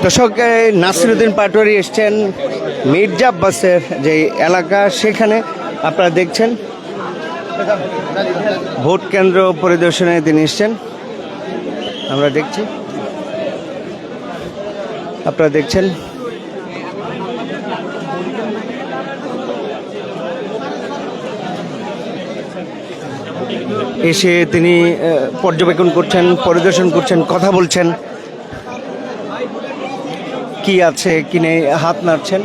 দর্শক, নাসিরউদ্দিন পাটোয়ারি এসছেন মির্জা আব্বাসের যে এলাকা, সেখানে আপনারা দেখছেন ভোট কেন্দ্র পরিদর্শনে তিনি এসছেন। আমরা দেখছি, আপনারা দেখছেন এসে তিনি পর্যবেক্ষণ করছেন, পরিদর্শন করছেন, কথা বলছেন, কি আছে কি নেই হাত নাড়ছেন।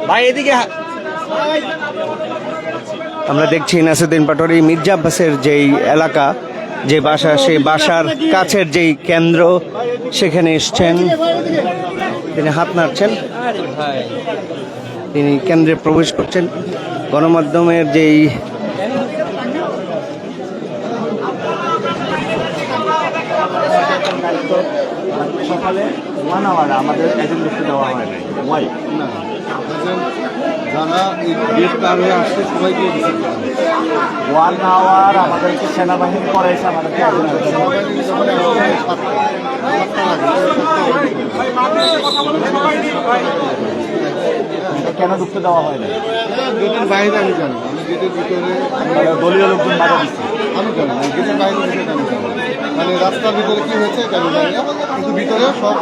ভাই এদিকে, আমরা দেখছি নাসিরউদ্দিন পাটোয়ারি মির্জা আব্বাসের যেই এলাকা, যে বাসা, সেই বাসার কাছের যেই কেন্দ্র, সেখানে এসছেন, তিনি হাত নাড়ছেন, তিনি কেন্দ্রে প্রবেশ করছেন। গণমাধ্যমের যেই সকালে 1 আওয়ার আমাদের এজেন্ট লিস্টে দেওয়া হয় নাই। ওয়াই না, যারা এই গেট পার হয়ে আসছে সবাইকে 1 আওয়ার আমাদেরকে সেনাবাহিনী করাইছে, আমাদেরকে কেন ঢুকতে দেওয়া হয় না? গেটের বাইরে আমি জানি, আমি গেটের ভিতরে দলীয় লোকজন বাধা দিচ্ছে, আমি জানি না। গেটের বাইরে আমি জানি, মানে রাস্তার ভিতরে কি হয়েছে জানি না, কিন্তু ভিতরে সব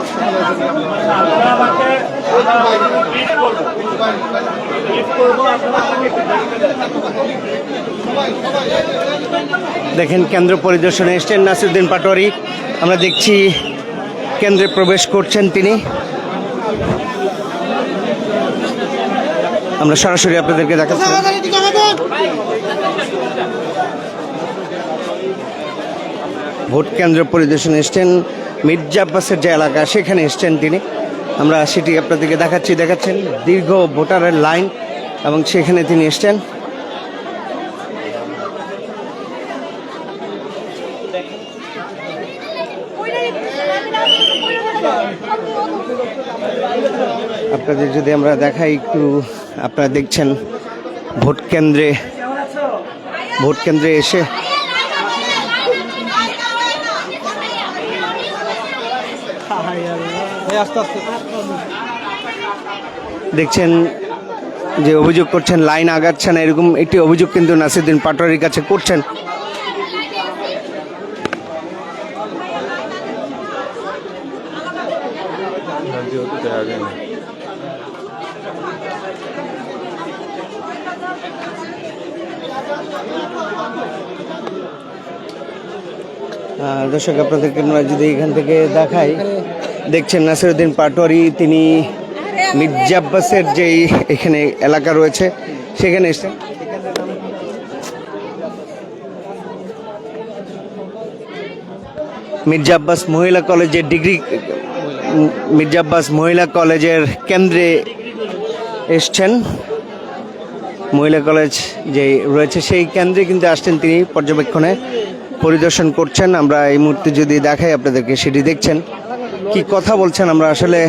দেখেন কেন্দ্র পরিদর্শনে এসছেন নাসিরউদ্দিন পাটোয়ারি। আমরা দেখছি কেন্দ্রে প্রবেশ করছেন তিনি। আমরা সরাসরি আপনাদেরকে দেখাচ্ছি। ভোট কেন্দ্র পরিদর্শনে এসছেন মির্জা আব্বাসের যে এলাকা, সেখানে এসছেন তিনি। আমরা সেটি আপনাদেরকে দেখাচ্ছেন দীর্ঘ ভোটারের লাইন, এবং সেখানে তিনি এসছেন। আপনাদের যদি আমরা দেখাই একটু, আপনারা দেখছেন ভোট কেন্দ্রে এসে দেখছেন যে অভিযোগ করছেন লাইন আগাচ্ছে না, এরকম একটি অভিযোগ কিন্তু নাসিরউদ্দিন পাটোয়ারির কাছে করছেন। দর্শক, আপনাদেরকে আমরা যদি এখান থেকে দেখাই, দেখছেন নাসিরউদ্দিন পাটোয়ারি তিনি মির্জা আব্বাসের যেই এখানে এলাকা রয়েছে, সেখানে এসেছেন। মির্জা আব্বাস মহিলা কলেজের মির্জা আব্বাস মহিলা কলেজের কেন্দ্রে এসছেন। মহিলা কলেজ যে রয়েছে সেই কেন্দ্রে কিন্তু আসছেন তিনি, পর্যবেক্ষণে পরিদর্শন করছেন। আমরা এই মুহূর্তে যদি দেখাই আপনাদেরকে, সেটি দেখছেন কি কথা বলছেন। আমরা আসলে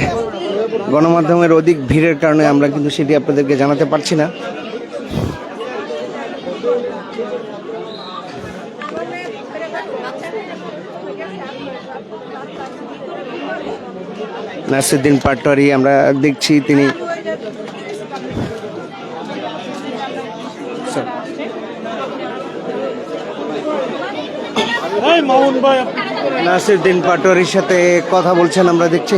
গণমাধ্যমের অধিক ভিড়ের কারণে আমরা কিন্তু সেটি আপনাদেরকে জানাতে পারছি না। নাসিরউদ্দিন পাটোয়ারি আমরা দেখছি তিনি নাসিরউদ্দিন পাটোয়ারির সাথে কথা বলছেন, আমরা দেখছি।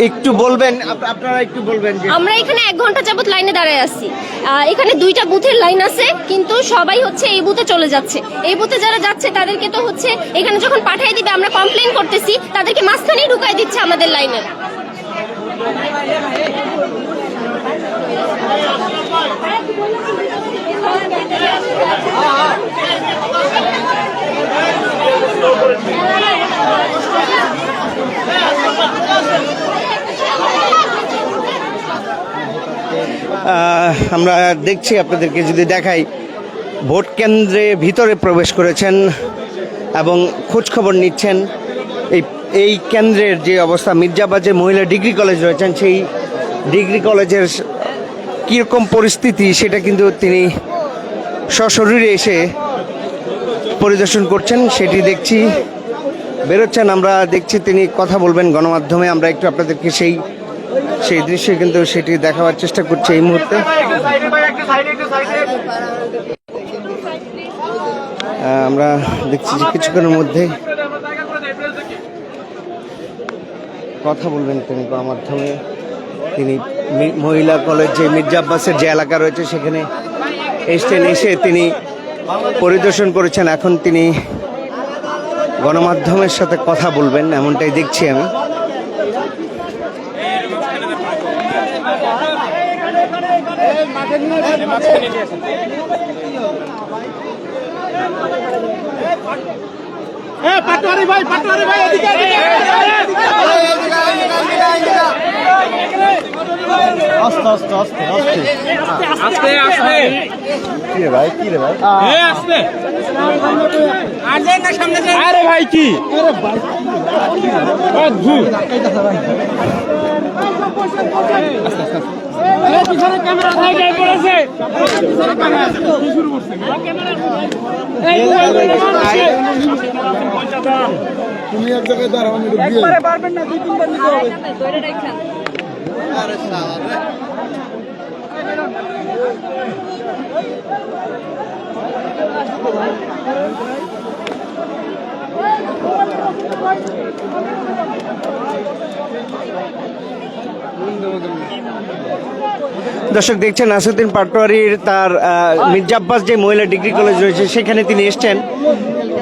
একটু বলবেন, আপনারা একটু বলবেন। আমরা এখানে 1 ঘন্টা যাবত লাইনে দাঁড়ায় আছি। এখানে 2টা বুথের লাইন আছে, কিন্তু সবাই হচ্ছে এই বুথে চলে যাচ্ছে। এই বুথে যারা যাচ্ছে তাদেরকে তো হচ্ছে এখানে যখন পাঠিয়ে দিবে, আমরা কমপ্লেন করতেছি, তাদেরকে মাঝখানেই ঢুকাই দিচ্ছে আমাদের লাইনে। আমরা দেখছি, আপনাদেরকে যদি দেখাই, ভোট কেন্দ্রে ভিতরে প্রবেশ করেছেন এবং খোঁজখবর নিচ্ছেন এই কেন্দ্রের যে অবস্থা। মির্জা আব্বাস যে মহিলা ডিগ্রি কলেজ রয়েছেন, সেই ডিগ্রি কলেজের কীরকম পরিস্থিতি সেটা কিন্তু তিনি সশরীরে এসে পরিদর্শন করছেন সেটি দেখছি, বেরোচ্ছেন, আমরা দেখছি তিনি কথা বলবেন গণমাধ্যমে। আমরা একটু আপনাদেরকে সেই দৃশ্য কিন্তু সেটি দেখাবার চেষ্টা করছি এই মুহূর্তে। আমরা দেখছি যে কিছুক্ষণের মধ্যে কথা বলবেন তিনি গণমাধ্যমে। তিনি মহিলা কলেজ যে মির্জা আব্বাসের যে এলাকা রয়েছে সেখানে এসে তিনি পরিদর্শন করেছেন। এখন তিনি গণমাধ্যমের সাথে কথা বলবেন এমনটাই দেখছি আমি। আস্তে আস্তে আস্তে আস্তে কি রে ভাই আরে ভাই কি তুমি এক জায়গায় দাঁড়াও, আমি পারবেন না, 2-3 বার নিতে হবে। দর্শক দেখছেন নাসিরউদ্দিন পাটোয়ারির তার মির্জা আব্বাস যে মহিলা ডিগ্রি কলেজ রয়েছে সেখানে তিনি এসছেন।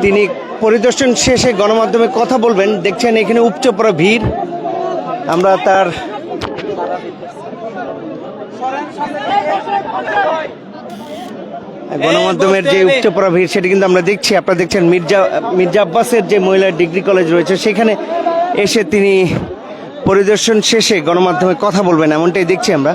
তিনি পরিদর্শন শেষে গণমাধ্যমে কথা বলবেন। দেখছেন এখানে উপচে পড়া ভিড়। আমরা তার গণমাধ্যমের যে উপচে পড়া ভিড় সেটি কিন্তু আমরা দেখছি। আপনারা দেখছেন মির্জা আব্বাসের যে মহিলা ডিগ্রি কলেজ রয়েছে সেখানে এসে তিনি পরিদর্শন শেষে গণমাধ্যমে কথা বলবেন এমনটাই দেখছি আমরা।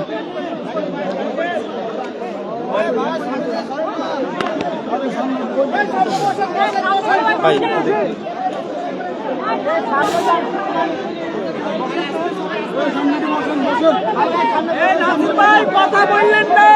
কথা বললেন না।